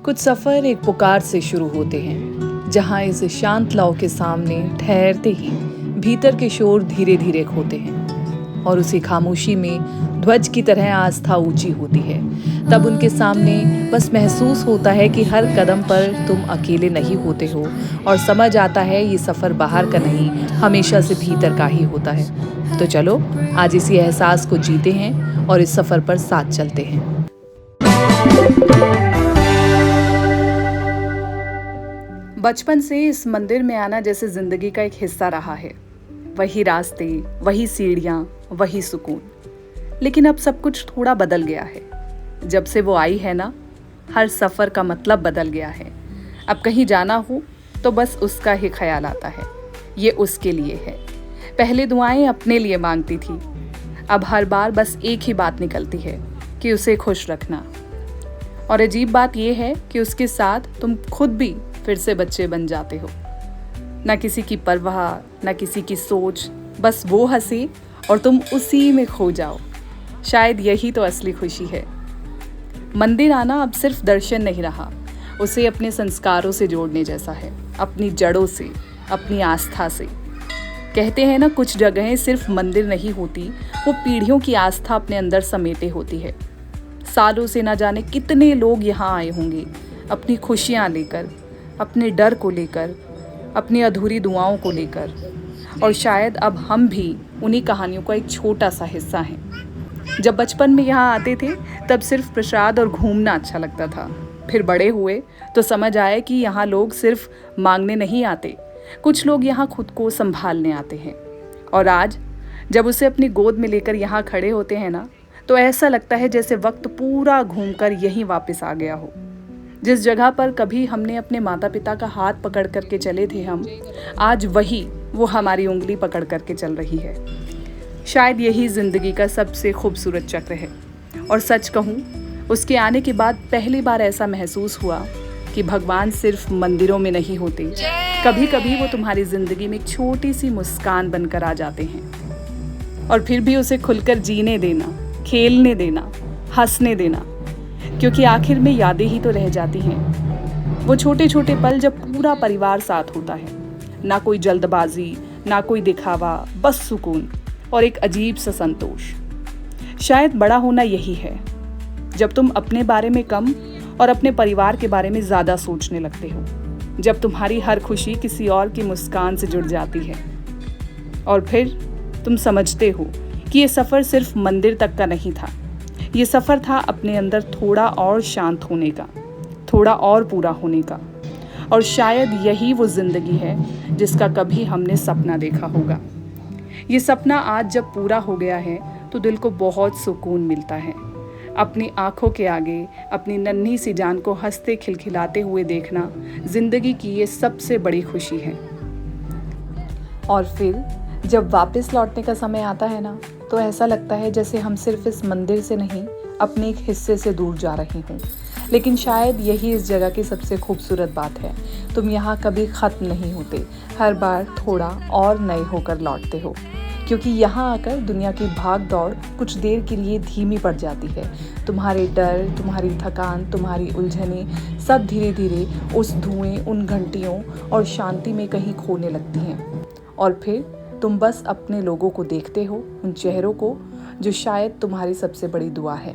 कुछ सफ़र एक पुकार से शुरू होते हैं, जहाँ इस शांत लौ के सामने ठहरते ही भीतर के शोर धीरे धीरे खोते हैं और उसी खामोशी में ध्वज की तरह आस्था ऊंची होती है। तब उनके सामने बस महसूस होता है कि हर कदम पर तुम अकेले नहीं होते हो और समझ आता है ये सफ़र बाहर का नहीं, हमेशा से भीतर का ही होता है। तो चलो आज इसी एहसास को जीते हैं और इस सफ़र पर साथ चलते हैं। बचपन से इस मंदिर में आना जैसे जिंदगी का एक हिस्सा रहा है। वही रास्ते, वही सीढ़ियाँ, वही सुकून। लेकिन अब सब कुछ थोड़ा बदल गया है। जब से वो आई है ना, हर सफ़र का मतलब बदल गया है। अब कहीं जाना हो तो बस उसका ही ख्याल आता है, ये उसके लिए है। पहले दुआएं अपने लिए मांगती थी, अब हर बार बस एक ही बात निकलती है कि उसे खुश रखना। और अजीब बात यह है कि उसके साथ तुम खुद भी फिर से बच्चे बन जाते हो। ना किसी की परवाह, ना किसी की सोच, बस वो हंसी और तुम उसी में खो जाओ। शायद यही तो असली खुशी है। मंदिर आना अब सिर्फ दर्शन नहीं रहा, उसे अपने संस्कारों से जोड़ने जैसा है, अपनी जड़ों से, अपनी आस्था से। कहते हैं ना, कुछ जगहें सिर्फ मंदिर नहीं होती, वो पीढ़ियों की आस्था अपने अंदर समेटे होती है। सालों से ना जाने कितने लोग यहाँ आए होंगे, अपनी खुशियाँ लेकर, अपने डर को लेकर, अपनी अधूरी दुआओं को लेकर। और शायद अब हम भी उन्हीं कहानियों का एक छोटा सा हिस्सा हैं। जब बचपन में यहाँ आते थे तब सिर्फ प्रसाद और घूमना अच्छा लगता था। फिर बड़े हुए तो समझ आया कि यहाँ लोग सिर्फ मांगने नहीं आते, कुछ लोग यहाँ खुद को संभालने आते हैं। और आज जब उसे अपनी गोद में लेकर यहाँ खड़े होते हैं ना, तो ऐसा लगता है जैसे वक्त पूरा घूमकर यहीं वापस आ गया हो। जिस जगह पर कभी हमने अपने माता पिता का हाथ पकड़ करके चले थे हम, आज वही वो हमारी उंगली पकड़ करके चल रही है। शायद यही जिंदगी का सबसे खूबसूरत चक्र है। और सच कहूँ, उसके आने के बाद पहली बार ऐसा महसूस हुआ कि भगवान सिर्फ मंदिरों में नहीं होते, कभी कभी वो तुम्हारी जिंदगी में एक छोटी सी मुस्कान बनकर आ जाते हैं। और फिर भी उसे खुलकर जीने देना, खेलने देना, हंसने देना, क्योंकि आखिर में यादें ही तो रह जाती हैं। वो छोटे छोटे पल जब पूरा परिवार साथ होता है, ना कोई जल्दबाजी, ना कोई दिखावा, बस सुकून और एक अजीब सा संतोष। शायद बड़ा होना यही है, जब तुम अपने बारे में कम और अपने परिवार के बारे में ज़्यादा सोचने लगते हो, जब तुम्हारी हर खुशी किसी और की मुस्कान से जुड़ जाती है। और फिर तुम समझते हो कि ये सफ़र सिर्फ मंदिर तक का नहीं था, ये सफ़र था अपने अंदर थोड़ा और शांत होने का, थोड़ा और पूरा होने का। और शायद यही वो ज़िंदगी है जिसका कभी हमने सपना देखा होगा। ये सपना आज जब पूरा हो गया है तो दिल को बहुत सुकून मिलता है। अपनी आँखों के आगे अपनी नन्ही सी जान को हंसते खिलखिलाते हुए देखना ज़िंदगी की ये सबसे बड़ी खुशी है। और फिर जब वापस लौटने का समय आता है ना, तो ऐसा लगता है जैसे हम सिर्फ इस मंदिर से नहीं, अपने एक हिस्से से दूर जा रहे हों। लेकिन शायद यही इस जगह की सबसे खूबसूरत बात है। तुम यहाँ कभी ख़त्म नहीं होते, हर बार थोड़ा और नए होकर लौटते हो। क्योंकि यहाँ आकर दुनिया की भाग दौड़ कुछ देर के लिए धीमी पड़ जाती है। तुम्हारे डर, तुम्हारी थकान, तुम्हारी उलझनें सब धीरे धीरे उस धुएं, उन घंटियों और शांति में कहीं खोने लगती हैं। और फिर तुम बस अपने लोगों को देखते हो, उन चेहरों को जो शायद तुम्हारी सबसे बड़ी दुआ है।